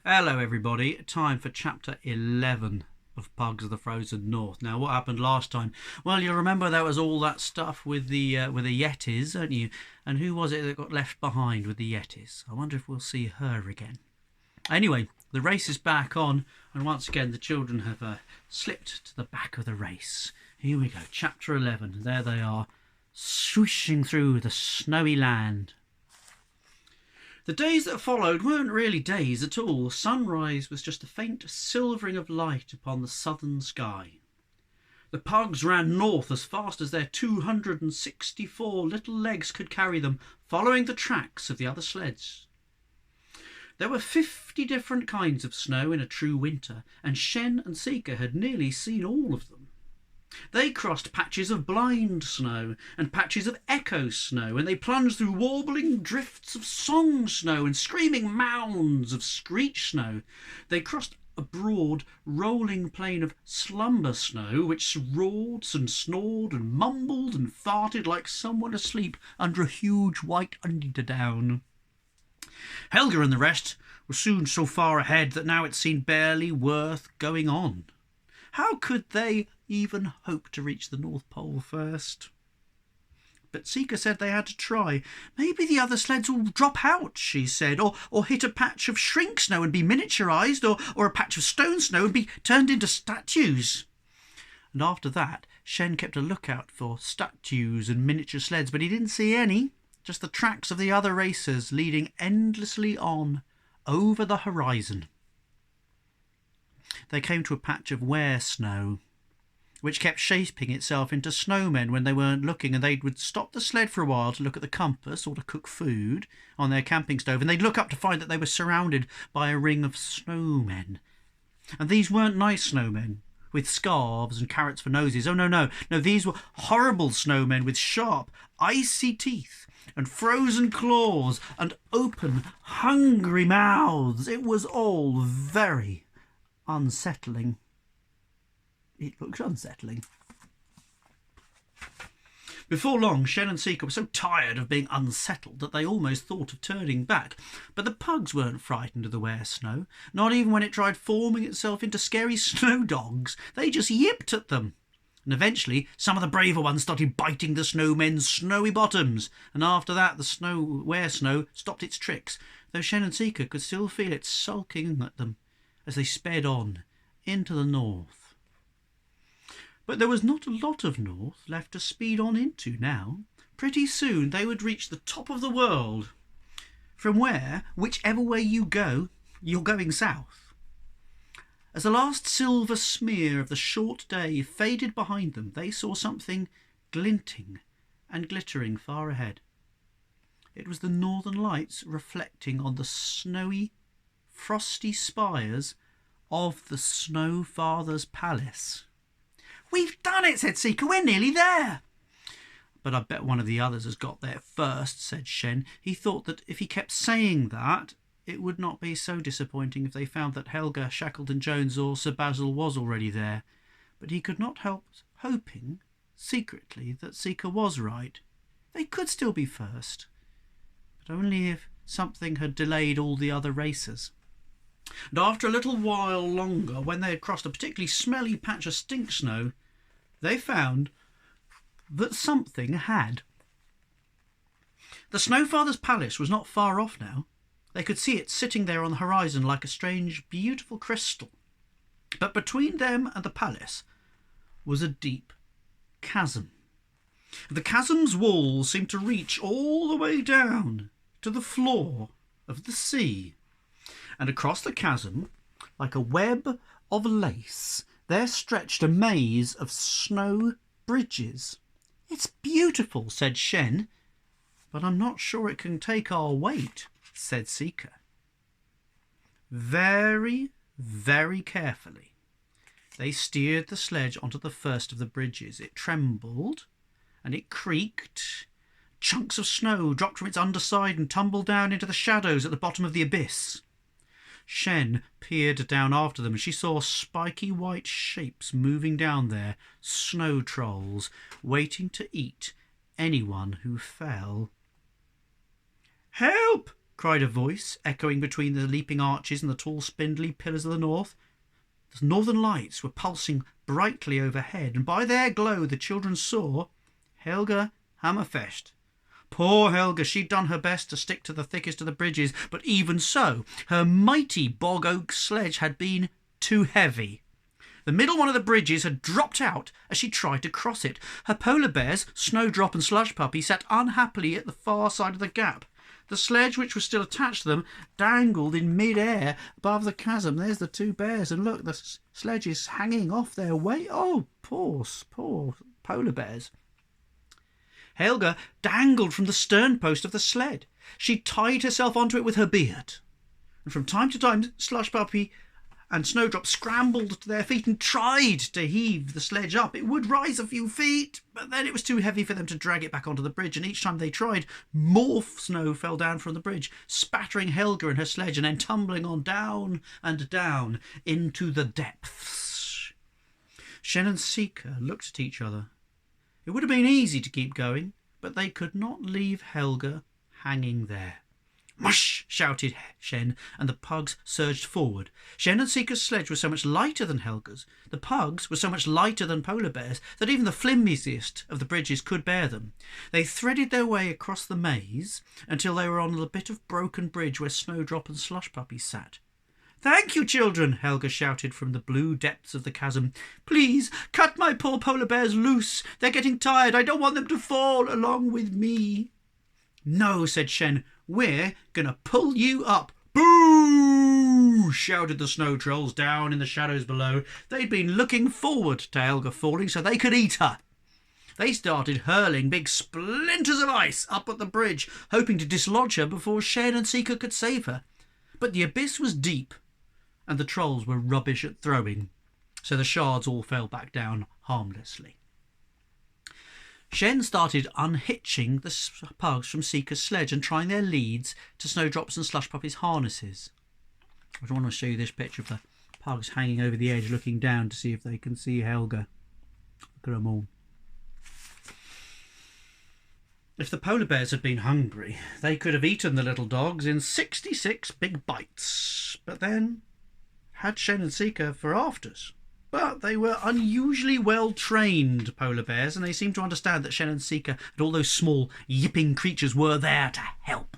Hello everybody, time for chapter 11 of Pugs of the Frozen North. Now what happened last time? Well, you remember there was all that stuff with the Yetis, don't you? And who was it that got left behind with the Yetis? I wonder if we'll see her again. Anyway, the race is back on, and once again the children have slipped to the back of the race. Here we go, chapter 11. There they are, swooshing through the snowy land. The days that followed weren't really days at all. Sunrise was just a faint silvering of light upon the southern sky. The pugs ran north as fast as their 264 little legs could carry them, following the tracks of the other sleds. There were 50 different kinds of snow in a true winter, and Shen and Sika had nearly seen all of them. They crossed patches of blind snow and patches of echo snow, and they plunged through warbling drifts of song snow and screaming mounds of screech snow. They crossed a broad, rolling plain of slumber snow, which roared and snored and mumbled and farted like someone asleep under a huge white eiderdown. Helga and the rest were soon so far ahead that now it seemed barely worth going on. How could they even hope to reach the North Pole first? But Sika said they had to try. Maybe the other sleds will drop out, she said, or hit a patch of shrink snow and be miniaturised, or a patch of stone snow and be turned into statues. And after that, Shen kept a lookout for statues and miniature sleds, but he didn't see any, just the tracks of the other racers leading endlessly on over the horizon. They came to a patch of were snow, which kept shaping itself into snowmen when they weren't looking, and they would stop the sled for a while to look at the compass or to cook food on their camping stove, and they'd look up to find that they were surrounded by a ring of snowmen. And these weren't nice snowmen with scarves and carrots for noses. Oh, no, these were horrible snowmen with sharp, icy teeth and frozen claws and open, hungry mouths. It was all very unsettling. It looked unsettling. Before long, Shen and Sika were so tired of being unsettled that they almost thought of turning back. But the pugs weren't frightened of the were snow, not even when it tried forming itself into scary snow dogs. They just yipped at them. And eventually, some of the braver ones started biting the snowmen's snowy bottoms. And after that, the were snow stopped its tricks, though Shen and Sika could still feel it sulking at them as they sped on into the north. But there was not a lot of north left to speed on into now. Pretty soon they would reach the top of the world, from where, whichever way you go, you're going south. As the last silver smear of the short day faded behind them, they saw something glinting and glittering far ahead. It was the northern lights reflecting on the snowy, frosty spires of the Snowfather's palace. "We've done it," said Sika. "We're nearly there." "But I bet one of the others has got there first," said Shen. He thought that if he kept saying that, it would not be so disappointing if they found that Helga, Shackleton-Jones or Sir Basil was already there. But he could not help hoping, secretly, that Sika was right. They could still be first, but only if something had delayed all the other racers. And after a little while longer, when they had crossed a particularly smelly patch of stink snow, they found that something had. The Snowfather's palace was not far off now. They could see it sitting there on the horizon like a strange, beautiful crystal. But between them and the palace was a deep chasm. The chasm's walls seemed to reach all the way down to the floor of the sea. And across the chasm, like a web of lace, there stretched a maze of snow bridges. "It's beautiful," said Shen. "But I'm not sure it can take our weight," said Sika. Very, very carefully, they steered the sledge onto the first of the bridges. It trembled and it creaked. Chunks of snow dropped from its underside and tumbled down into the shadows at the bottom of the abyss. Shen peered down after them, and she saw spiky white shapes moving down there, snow trolls, waiting to eat anyone who fell. "Help! cried a voice, echoing between the leaping arches and the tall spindly pillars of the north. The northern lights were pulsing brightly overhead, and by their glow the children saw Helga Hammerfest. Poor Helga, she'd done her best to stick to the thickest of the bridges, but even so, her mighty bog oak sledge had been too heavy. The middle one of the bridges had dropped out as she tried to cross it. Her polar bears, Snowdrop and Slush Puppy, sat unhappily at the far side of the gap. The sledge, which was still attached to them, dangled in mid-air above the chasm. There's the two bears, and look, the sledge is hanging off their weight. Oh, poor polar bears. Helga dangled from the stern post of the sled. She tied herself onto it with her beard. And from time to time, Slush Puppy and Snowdrop scrambled to their feet and tried to heave the sledge up. It would rise a few feet, but then it was too heavy for them to drag it back onto the bridge, and each time they tried, more snow fell down from the bridge, spattering Helga and her sledge and then tumbling on down and down into the depths. Shen and Seeker looked at each other. It would have been easy to keep going, but they could not leave Helga hanging there. "Mush!" shouted Shen, and the pugs surged forward. Shen and Seeker's sledge was so much lighter than Helga's, the pugs were so much lighter than polar bears, that even the flimsiest of the bridges could bear them. They threaded their way across the maze until they were on the bit of broken bridge where Snowdrop and Slush Puppy sat. "Thank you, children," Helga shouted from the blue depths of the chasm. "Please, cut my poor polar bears loose. They're getting tired. I don't want them to fall along with me." "No," said Shen. "We're going to pull you up." "Boo!" shouted the snow trolls down in the shadows below. They'd been looking forward to Helga falling so they could eat her. They started hurling big splinters of ice up at the bridge, hoping to dislodge her before Shen and Seeker could save her. But the abyss was deep, and the trolls were rubbish at throwing, so the shards all fell back down harmlessly. Shen started unhitching the pugs from Seeker's sledge and trying their leads to Snowdrop's and Slush Puppy's harnesses. I want to show you this picture of the pugs hanging over the edge looking down to see if they can see Helga. Look at them all. If the polar bears had been hungry, they could have eaten the little dogs in 66 big bites, but then had Shen and Seeker for afters. But they were unusually well-trained polar bears, and they seemed to understand that Shen and Seeker and all those small, yipping creatures were there to help.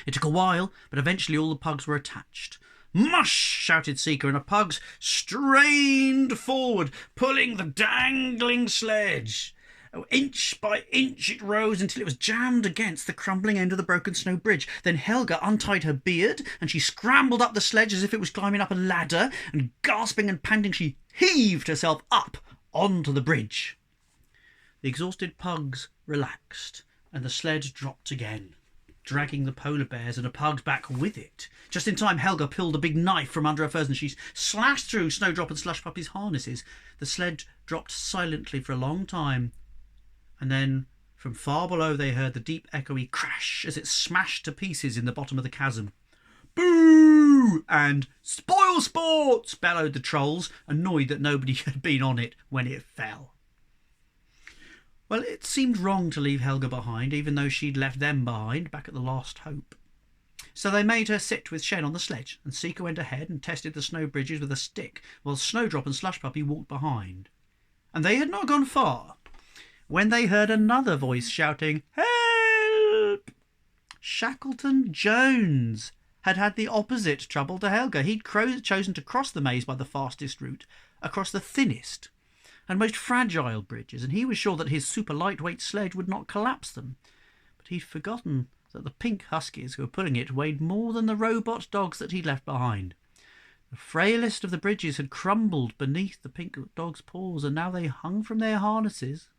It took a while, but eventually all the pugs were attached. "Mush!" shouted Seeker, and the pugs strained forward, pulling the dangling sledge. Inch by inch it rose until it was jammed against the crumbling end of the broken snow bridge. Then Helga untied her beard, and she scrambled up the sledge as if it was climbing up a ladder, and gasping and panting she heaved herself up onto the bridge. The exhausted pugs relaxed, and the sledge dropped again, dragging the polar bears and the pugs back with it. Just in time, Helga pulled a big knife from under her furs and she slashed through Snowdrop and Slush Puppy's harnesses. The sledge dropped silently for a long time, and then from far below they heard the deep echoey crash as it smashed to pieces in the bottom of the chasm. "Boo!" and "Spoil sport!" bellowed the trolls, annoyed that nobody had been on it when it fell. Well, it seemed wrong to leave Helga behind, even though she'd left them behind back at the Last Hope. So they made her sit with Shen on the sledge, and Seeker went ahead and tested the snow bridges with a stick, while Snowdrop and Slush Puppy walked behind. And they had not gone far when they heard another voice shouting, "Help!" Shackleton Jones had had the opposite trouble to Helga. He'd chosen to cross the maze by the fastest route, across the thinnest and most fragile bridges, and he was sure that his super lightweight sledge would not collapse them. But he'd forgotten that the pink huskies who were pulling it weighed more than the robot dogs that he'd left behind. The frailest of the bridges had crumbled beneath the pink dogs' paws, and now they hung from their harnesses,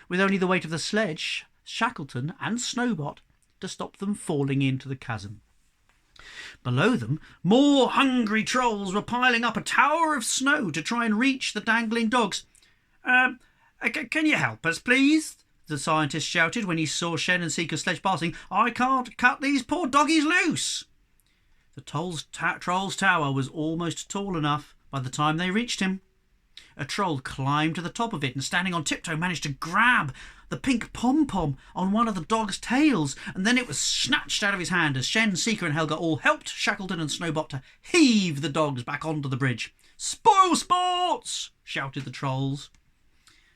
with only the weight of the sledge, Shackleton and Snowbot to stop them falling into the chasm. Below them, more hungry trolls were piling up a tower of snow to try and reach the dangling dogs. Can you help us, please?" the scientist shouted when he saw Shen and Seeker's sledge passing. "I can't cut these poor doggies loose." The troll's tower was almost tall enough by the time they reached him. A troll climbed to the top of it and, standing on tiptoe, managed to grab the pink pom-pom on one of the dog's tails, and then it was snatched out of his hand as Shen, Seeker and Helga all helped Shackleton and Snowbop to heave the dogs back onto the bridge. "Spoil sports!" shouted the trolls.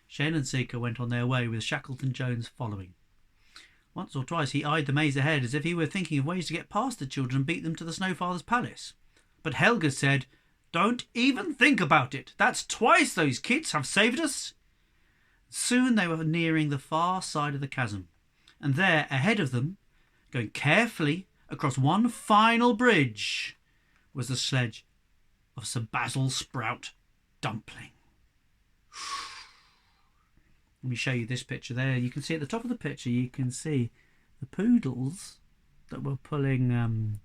Shen and Seeker went on their way with Shackleton Jones following. Once or twice he eyed the maze ahead as if he were thinking of ways to get past the children and beat them to the Snowfather's palace. But Helga said, "Don't even think about it. That's twice those kids have saved us." Soon they were nearing the far side of the chasm, and there, ahead of them, going carefully across one final bridge, was the sledge of Sir Basil Sprout Dumpling. Let me show you this picture there. You can see at the top of the picture, you can see the poodles that were pulling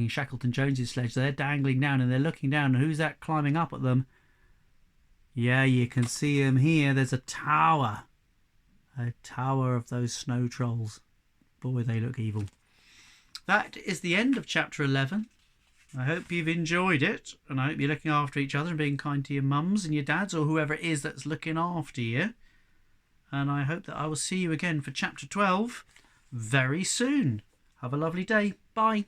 Shackleton Jones's sledge. They're dangling down and they're looking down. And who's that climbing up at them? Yeah, you can see them here. There's a tower of those snow trolls. Boy, they look evil. That is the end of chapter 11. I hope you've enjoyed it, and I hope you're looking after each other and being kind to your mums and your dads or whoever it is that's looking after you. And I hope that I will see you again for chapter 12 very soon. Have a lovely day. Bye.